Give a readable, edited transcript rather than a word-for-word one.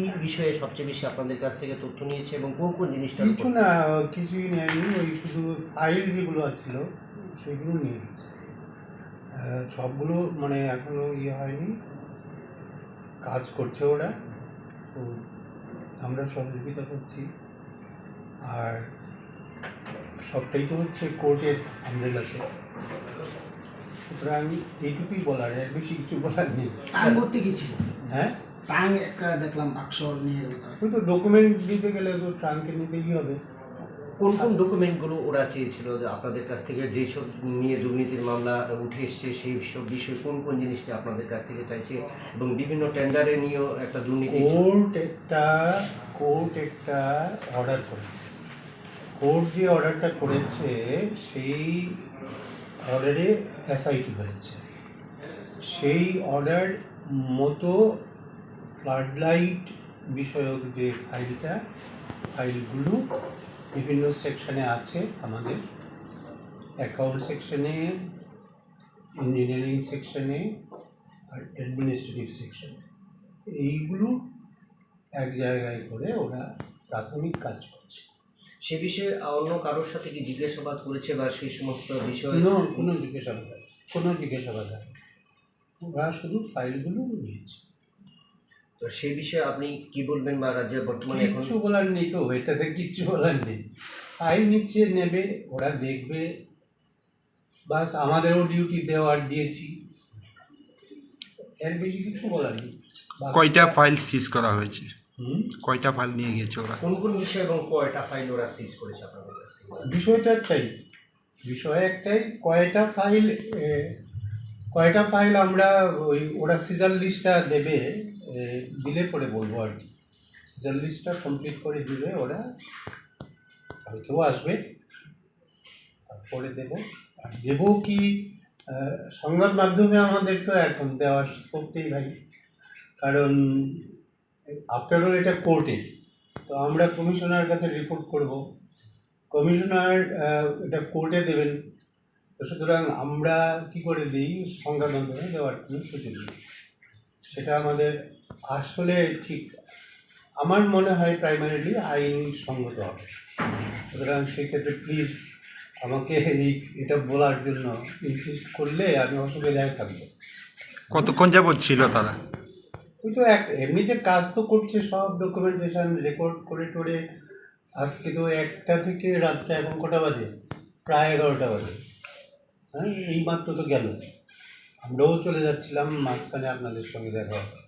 কি বিষয়ে সবচেয়ে বেশি আপনাদের কাছ থেকে তথ্য নিয়েছে এবং কোন কোন জিনিসটা? কিছু না, কিছুই নেয়নি, ওই শুধু ফাইল যেগুলো ছিল সেগুলো নিয়ে গেছে। সবগুলো মানে এখনও ইয়ে হয়নি, কাজ করছে ওরা, তো আমরা সহযোগিতা করছি। আর সবটাই তো হচ্ছে কোর্টের আমরেলাতে, সুতরাং এইটুকুই বলার, এর বেশি কিছু বলার নেই। টাং করতে কি ছিল? হ্যাঁ, টাং একটা দেখলাম বাক্স নিয়ে গেল। ওই তো ডকুমেন্ট দিতে গেলে তো ট্রাঙ্কে নিতেই হবে। কোন কোন ডকুমেন্টগুলো ওরা চেয়েছিল যে আপনাদের কাছ থেকে, যেসব নিয়ে দুর্নীতির মামলা উঠে এসছে সেই সব বিষয়ে কোন কোন জিনিসটা আপনাদের কাছ থেকে চাইছে? এবং বিভিন্ন টেন্ডারে নিয়েও একটা দুর্নীতি, কোর্ট একটা অর্ডার করেছে। কোর্ট যে অর্ডারটা করেছে সেই অর্ডারে এসআইটি হয়েছে। সেই অর্ডার মতো ফ্লাডলাইট বিষয়ক যে ফাইলগুলো বিভিন্ন সেকশনে আছে, আমাদের অ্যাকাউন্ট সেকশনে, ইঞ্জিনিয়ারিং সেকশনে আর অ্যাডমিনিস্ট্রেটিভ সেকশনে, এইগুলো এক জায়গায় করে ওরা প্রাথমিক কাজ করছে। সে বিষয়ে অন্য কারোর সাথে কি জিজ্ঞাসাবাদ করেছে বা সেই সমস্ত বিষয়ে? কোনো জিজ্ঞাসাবাদ হয়, ওরা শুধু ফাইলগুলো নিয়েছে। তো সেই বিষয়ে আপনি কি বলবেন? বা রাজ্যের বর্তমানে কিছু বলার নেই, তো এটাতে কিচ্ছু বলার নেই। ফাইল নিচ্ছে, নেবে, ওরা দেখবে, বাস। আমাদেরও ডিউটি দিয়েছি, এর বেশি কিছু বলার নেই। কয়টা ফাইল সিজ করা হয়েছে? কয়টা ফাইল নিয়ে গেছে ওরা? কোন কোন বিষয় এবং কয়টা ফাইল ওরা সিজ করেছে আপনাদের কাছ থেকে? বিষয় একটাই। কয়টা ফাইল আমরা ওরা সিজার লিস্টটা দেবে, দিলে পরে বলবো আর কি। সিজার লিস্টটা কমপ্লিট করে দিবে ওরা, কালকেও আসবে, তারপরে দেবো। আর দেবো কি, সংবাদ মাধ্যমে আমাদের তো এখন দেওয়া করতেই ভাই, কারণ আফটার অল এটা কোর্টে, তো আমরা কমিশনার কাছে রিপোর্ট করব, কমিশনার এটা কোর্টে দেবেন, তো সুতরাং আমরা কি করে দিই, সংবাদ মাধ্যমে দেওয়ার কোনো সুযোগ নেই। সেটা আমাদের আসলে ঠিক, আমার মনে হয় প্রাইমারিলি আইনসঙ্গত হবে। সুতরাং সেক্ষেত্রে প্লিজ আমাকে এটা বলার জন্য ইনসিস্ট করলে আমি অসুবিধায় থাকবো। কতক্ষণ যাবৎ ছিল তারা? ওই তো এমনিতে কাজ তো করছে, সব ডকুমেন্টেশন রেকর্ড করে টোরে। আজকে তো 1টা থেকে রাত্রে এখন কটা বাজে, প্রায় 11টা বাজে। হ্যাঁ, এই মাত্র তো গেল, আমরাও চলে যাচ্ছিলাম, মাঝখানে আপনাদের সঙ্গে দেখা হবে।